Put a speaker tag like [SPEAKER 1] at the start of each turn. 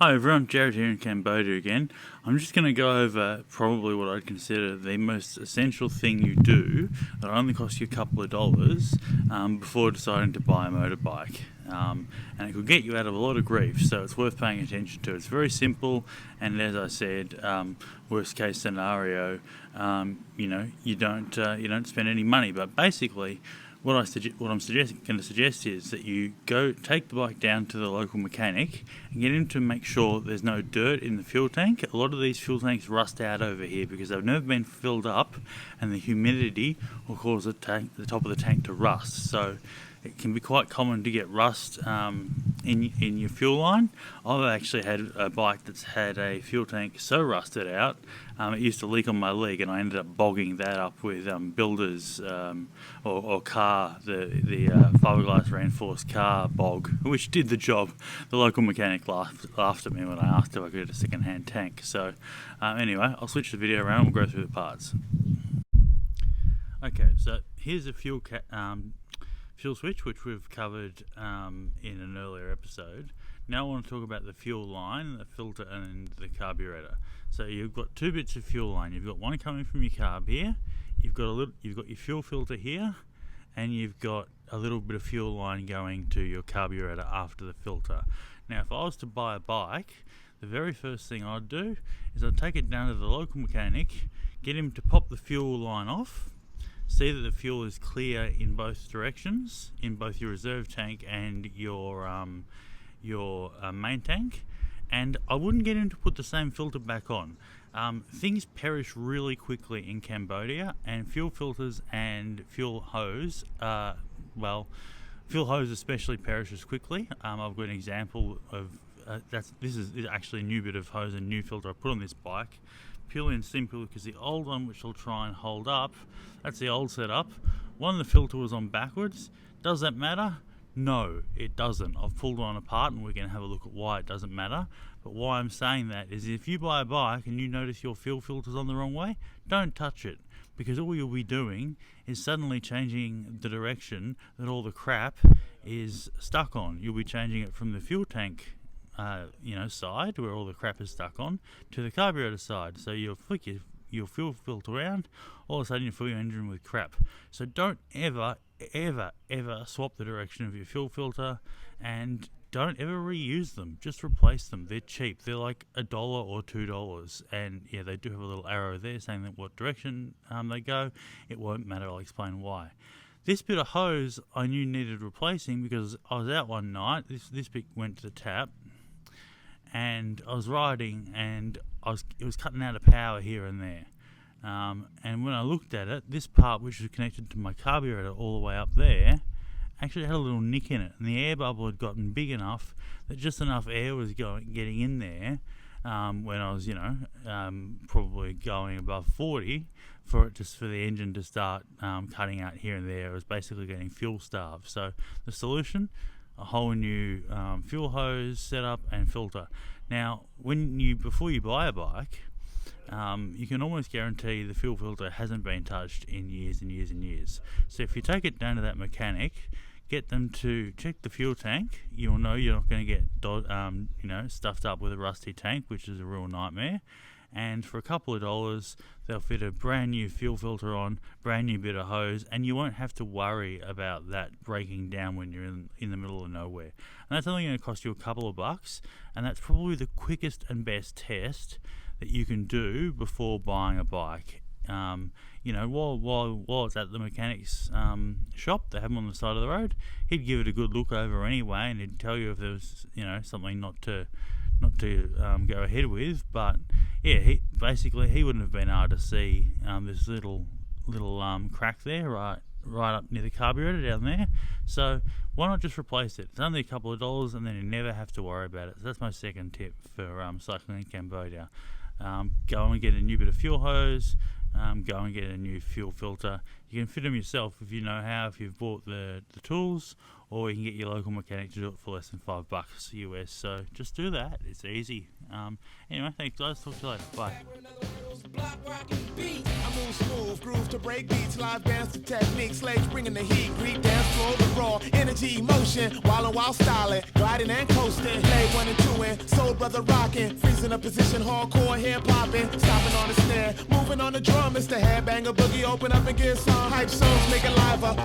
[SPEAKER 1] Hi everyone, Jared here in Cambodia again. I'm just going to go over probably what I'd consider the most essential thing you do that only costs you a couple of dollars before deciding to buy a motorbike. And it could get you out of a lot of grief, so it's worth paying attention to. It's very simple, and as I said, worst case scenario, you don't spend any money. But basically, what I'm going to suggest is that you go take the bike down to the local mechanic and get him to make sure there's no dirt in the fuel tank. A lot of these fuel tanks rust out over here because they've never been filled up, and the humidity will cause the top of the tank to rust. So it can be quite common to get rust in your fuel line. I've actually had a bike that's had a fuel tank so rusted out, it used to leak on my leg, and I ended up bogging that up with builders or car, the fiberglass reinforced car bog, which did the job. The local mechanic laughed at me when I asked if I could get a second-hand tank. So anyway, I'll switch the video around and we'll go through the parts. Okay, so here's a fuel switch, which we've covered in an earlier episode. Now I want to talk about the fuel line, the filter, and the carburettor. So you've got two bits of fuel line. You've got one coming from your carb here. You've got your fuel filter here, and you've got a little bit of fuel line going to your carburettor after the filter. Now, if I was to buy a bike, the very first thing I'd do is I'd take it down to the local mechanic, get him to pop the fuel line off, see that the fuel is clear in both directions, in both your reserve tank and your main tank. And I wouldn't get him to put the same filter back on. Things perish really quickly in Cambodia, and fuel filters and fuel hose, fuel hose especially perishes quickly. I've got an example of this is actually a new bit of hose and new filter I put on this bike, purely and simply because the old one, which I'll try and hold up, that's the old setup. One, the filter was on backwards. Does that matter? No, it doesn't. I've pulled one apart and we're going to have a look at why it doesn't matter. But why I'm saying that is if you buy a bike and you notice your fuel filter's on the wrong way, don't touch it, because all you'll be doing is suddenly changing the direction that all the crap is stuck on. You'll be changing it from the fuel tank side, where all the crap is stuck on, to the carburetor side. So you'll flick your fuel filter around, all of a sudden you fill your engine with crap. So don't ever swap the direction of your fuel filter, and don't ever reuse them. Just replace them. They're cheap. They're like $1 or $2, and yeah, they do have a little arrow there saying that what direction they go. It won't matter. I'll explain why. This bit of hose I knew needed replacing because I was out one night. This bit went to the tap, and I was riding, and it was cutting out of power here and there. And when I looked at it, this part, which was connected to my carburetor all the way up there, actually had a little nick in it, and the air bubble had gotten big enough that just enough air was getting in there when I was, probably going above 40 for the engine to start cutting out here and there. It was basically getting fuel starved. So the solution: a whole new fuel hose setup and filter. Now, before you buy a bike, you can almost guarantee the fuel filter hasn't been touched in years and years and years. So if you take it down to that mechanic, get them to check the fuel tank, you'll know you're not going to get stuffed up with a rusty tank, which is a real nightmare. And for a couple of dollars, they'll fit a brand new fuel filter on, brand new bit of hose, and you won't have to worry about that breaking down when you're in the middle of nowhere. And that's only going to cost you a couple of bucks, and that's probably the quickest and best test that you can do before buying a bike. While it's at the mechanic's shop, they have them on the side of the road. He'd give it a good look over anyway, and he'd tell you if there was something not to go ahead with. But yeah, he wouldn't have been able to see this little crack there right up near the carburetor down there. So why not just replace it? It's only a couple of dollars, and then you never have to worry about it. So that's my second tip for cycling in Cambodia. Go and get a new bit of fuel hose. Go and get a new fuel filter. You can fit them yourself if you know how, if you've bought the tools, or you can get your local mechanic to do it for less than $5 US. So just do that. It's easy. Anyway, thanks guys. Talk to you later. Bye.
[SPEAKER 2] I move smooth, groove to break beats, live dance to techniques, slaves bringing the heat, Greek dance floor with raw energy, emotion, while styling, gliding and coasting, play 1 and 2 in, soul brother rocking, freezing a position, hardcore hip hopping, stopping on the snare, moving on the drum, it's the headbanger boogie, open up and get some hype songs, make it live.